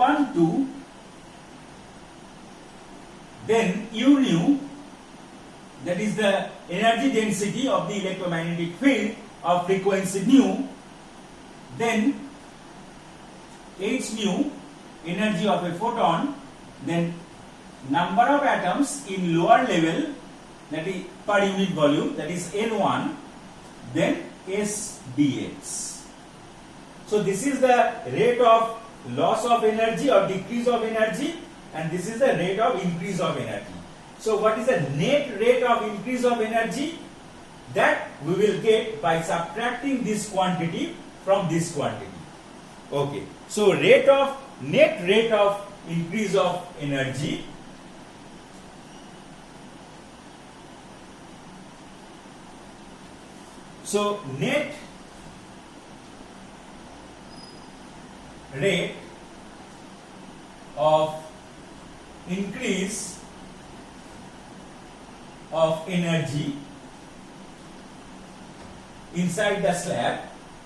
B12, then U nu, that is the energy density of the electromagnetic field of frequency nu, then H nu, energy of a photon, then number of atoms in lower level, that is per unit volume, that is N1, then S dx. So this is the rate of loss of energy or decrease of energy, and this is the rate of increase of energy. So what is the net rate of increase of energy? That we will get by subtracting this quantity from this quantity. Okay. So net rate of increase of energy net rate of increase of energy inside the slab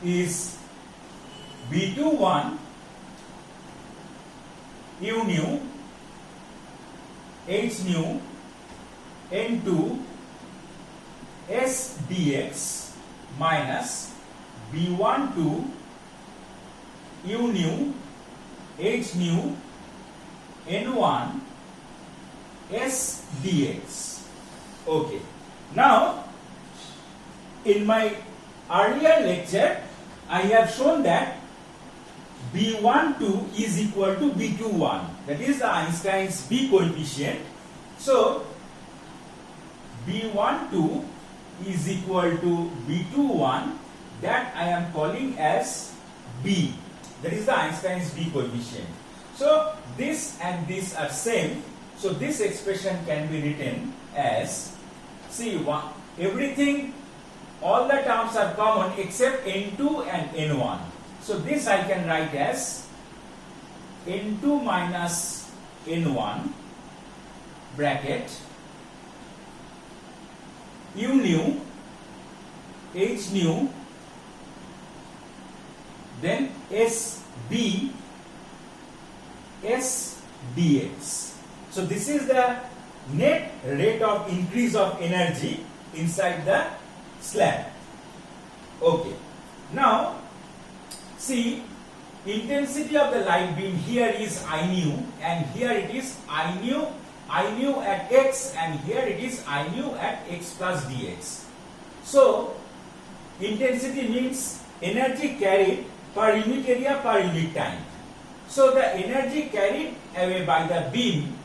is B21 U nu H nu N2 S dx minus B12 U nu H nu N1 S dx. Okay. Now, in my earlier lecture, I have shown that B12 is equal to B21. That is Einstein's B coefficient. So, B12 is equal to B21, that I am calling as B. That is the Einstein's B coefficient. So, this and this are same. So, this expression can be written as, see, everything, all the terms are common except N2 and N1. So, this I can write as N2 minus N1 bracket U nu H nu then S B S dx. So, this is the net rate of increase of energy inside the slab. Okay. Now, see, intensity of the light beam here is I nu, and here it is I nu at x, and here it is I nu at x plus dx. So, intensity means energy carried per unit area per unit time. So, the energy carried away by the beam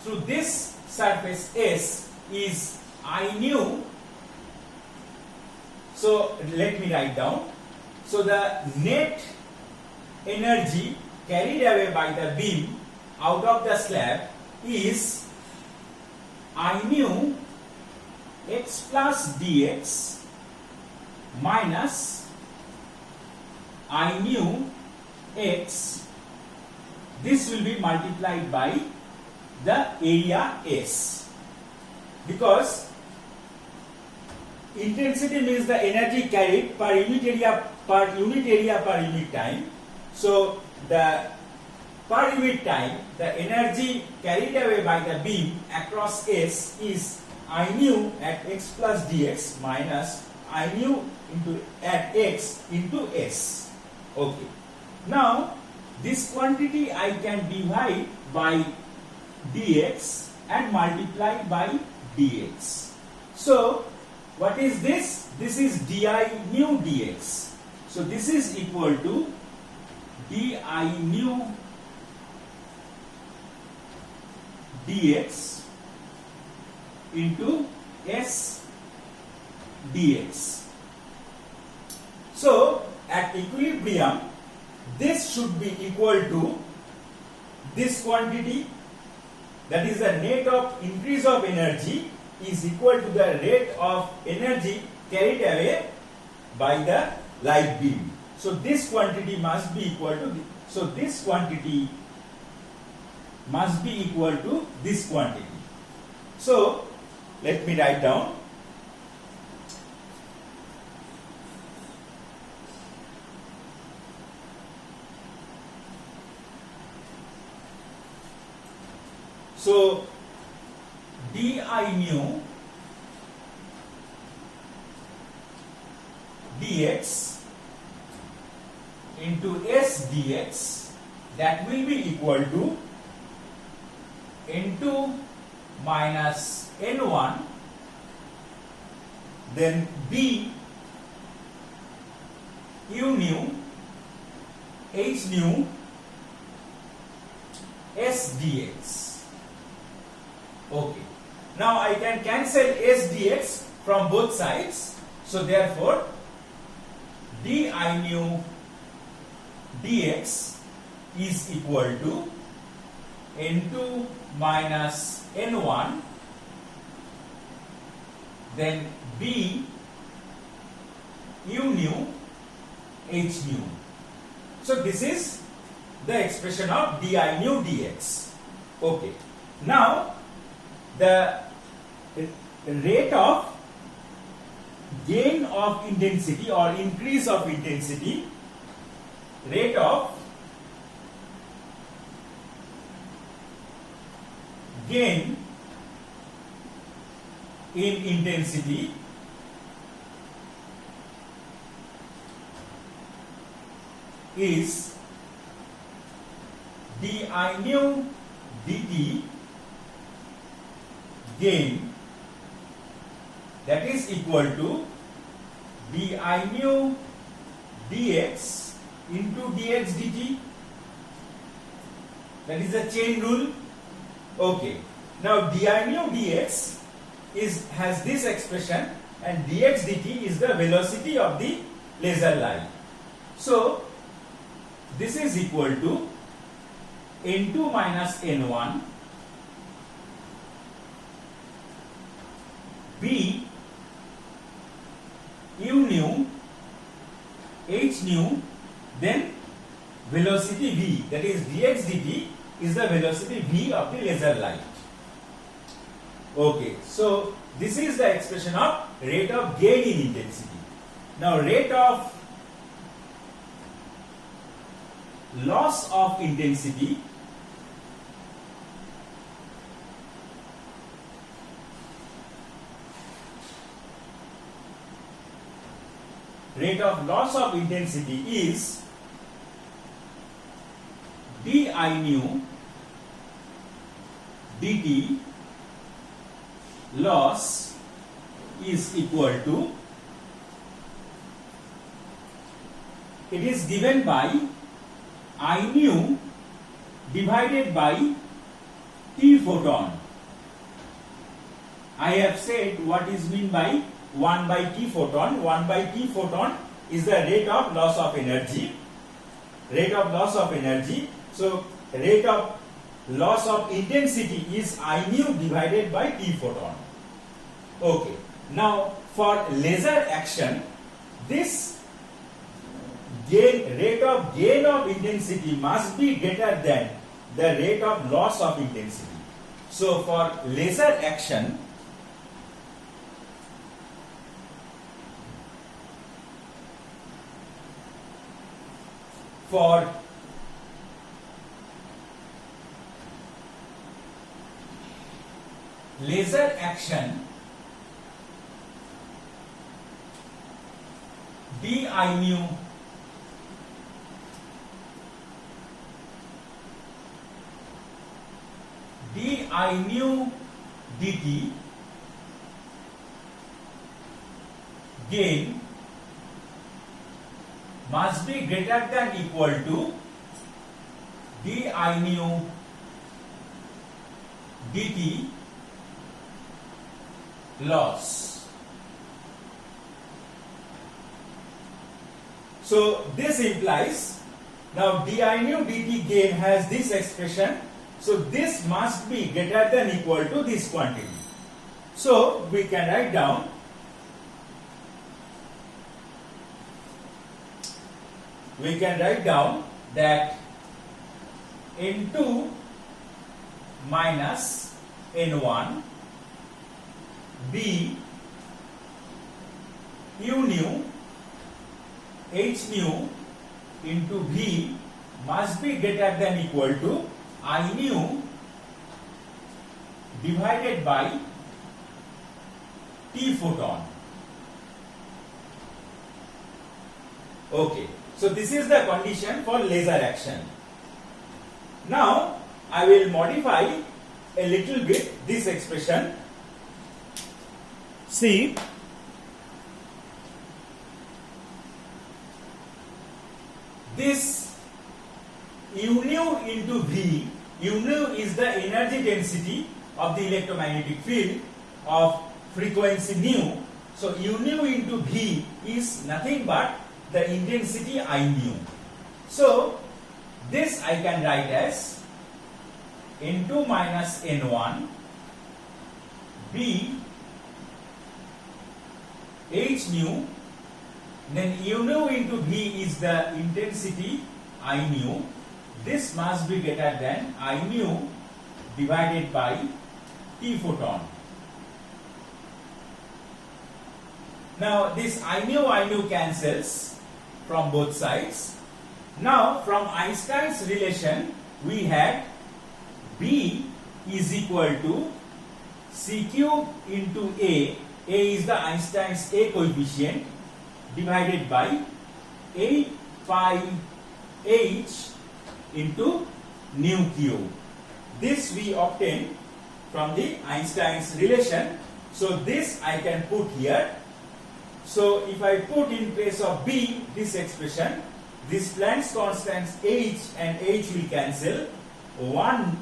through this surface S is I nu. So, let me write down. So, the net energy carried away by the beam out of the slab is I nu x plus dx minus I nu x. This will be multiplied by the area S, because intensity means the energy carried per unit area per unit time. So, the per unit time, the energy carried away by the beam across S is I nu at x plus dx minus I nu at x into S. Okay. Now, this quantity I can divide by dx and multiply by dx. So, what is this? This is di nu dx. So, this is equal to di nu dx into S dx. So, at equilibrium, this should be equal to this quantity, that is the net of increase of energy is equal to the rate of energy carried away by the light beam. So, this quantity must be equal to this. So, this quantity must be equal to this quantity. So, let me write down. So di nu dx into s dx, that will be equal to n2 minus n1, then b u nu h nu s dx. Okay. Now I can cancel s dx from both sides. So therefore di nu dx is equal to n2 minus n1, then b u nu h nu. So this is the expression of di nu dx. Okay. Now the rate of gain of intensity or increase of intensity, rate of gain in intensity is di nu dt gain, that is equal to di nu dx into dx dt. That is the chain rule. Okay. Now di nu dx has this expression, and dx dt is the velocity of the laser light. So this is equal to n2 minus n1 b u nu h nu, then velocity v, that is dx dt is the velocity v of the laser light. Okay, so this is the expression of rate of gain in intensity. Now rate of loss of intensity is di nu dt loss is equal to, it is given by I nu divided by T photon. I have said what is meant by 1 by T photon. 1 by T photon is the rate of loss of energy. Rate of loss of energy. So rate of loss of intensity is I nu divided by T photon. Okay. Now for laser action, this rate of gain of intensity must be greater than the rate of loss of intensity. So for laser action, di nu dt gain must be greater than equal to di nu dt loss. So this implies, now di nu dt gain has this expression, so this must be greater than equal to this quantity. So we can write down that n2 minus n1 b u nu h nu into v must be greater than equal to I nu divided by T photon. Okay, so this is the condition for laser action. Now I will modify a little bit this expression. See, this U nu into V, U nu is the energy density of the electromagnetic field of frequency nu. So U nu into V is nothing but the intensity I nu. So this I can write as N2 minus N1 B H nu, then U nu into V is the intensity I nu. This must be greater than I nu divided by T photon. Now this I nu cancels from both sides. Now from Einstein's relation we had B is equal to C cube into A is the Einstein's A coefficient, divided by 8 pi H into nu cube. This we obtain from the Einstein's relation. So this I can put here. So if I put in place of B this expression, this Planck's constants H and H will cancel.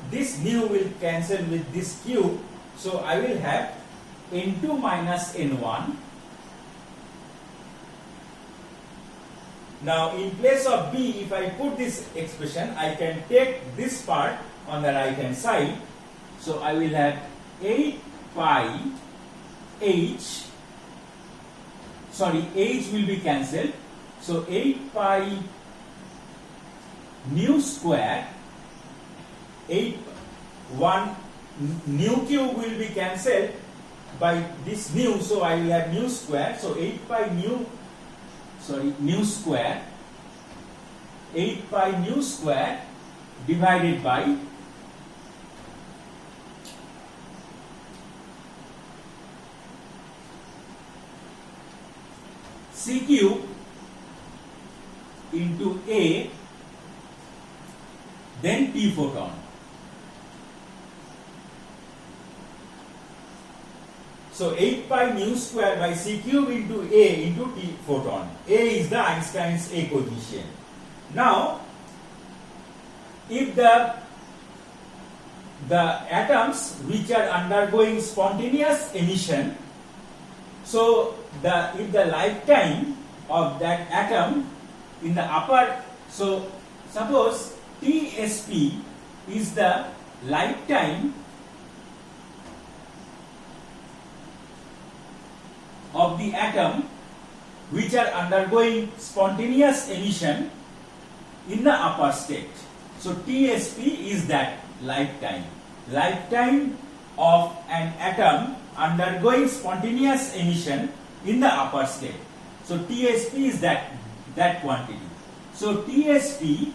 This nu will cancel with this cube. So I will have N2 minus N1. Now in place of B, if I put this expression, I can take this part on the right hand side. So I will have 8 pi H. Sorry, H will be cancelled. So 8 pi nu square, 1 nu cube will be cancelled by this nu, so I will have nu square. So 8 pi nu square, 8 pi nu square divided by C cube into A, then T photon. So 8 pi nu square by C cube into A into T photon. A is the Einstein's A coefficient. Now, if the atoms which are undergoing spontaneous emission, so if the lifetime of that atom in the upper, so suppose TSP is the lifetime of the atom which are undergoing spontaneous emission in the upper state. So TSP is that lifetime of an atom undergoing spontaneous emission in the upper state. So TSP is that quantity. So TSP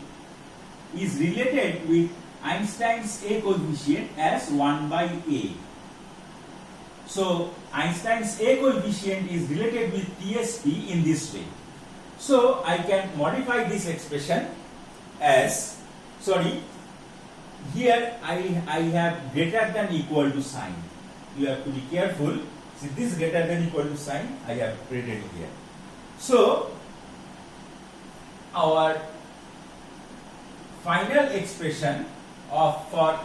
is related with Einstein's A coefficient as 1 by A. So Einstein's A coefficient is related with TSP in this way. So I can modify this expression as, here I have greater than equal to sign. You have to be careful. See, this greater than equal to sign I have created here. So our final expression for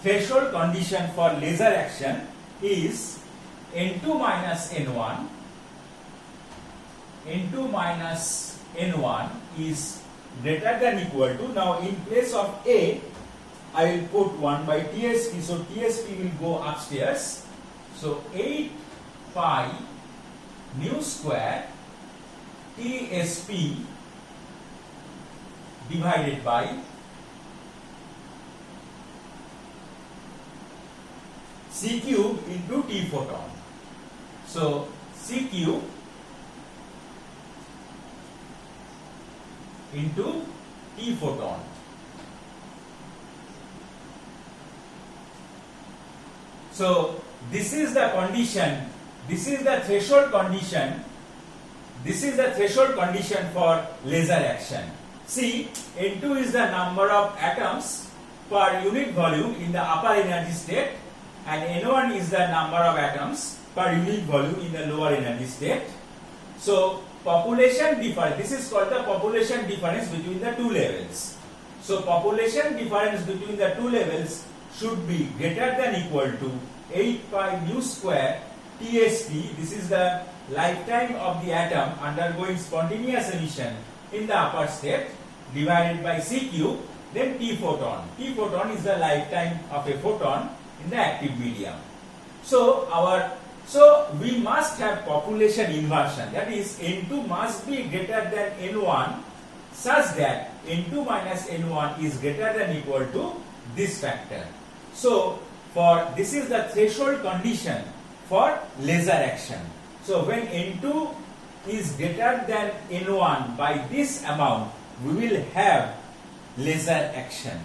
threshold condition for laser action is N2 minus N1. N2 minus N1 is greater than equal to, now in place of A, I will put 1 by TSP, so TSP will go upstairs. So 8 pi nu square TSP divided by C cube into T photon. So C cube into T photon. So this is the condition, this is the threshold condition, this is the threshold condition for laser action. See, N2 is the number of atoms per unit volume in the upper energy state, and N1 is the number of atoms per unit volume in the lower energy state. So population difference, this is called the population difference between the two levels. So population difference between the two levels should be greater than equal to 8 pi nu square TST. This is the lifetime of the atom undergoing spontaneous emission in the upper state, divided by C cube, then T photon. T photon is the lifetime of a photon in the active medium. So we must have population inversion, that is N2 must be greater than N1 such that N2 minus N1 is greater than equal to this factor. So for this is the threshold condition for laser action. So when N2 is greater than N1 by this amount, we will have laser action.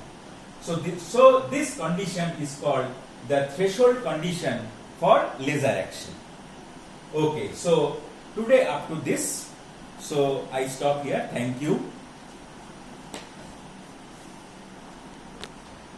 So this condition is called the threshold condition for laser action. Okay, so today up to this. So I stop here. Thank you.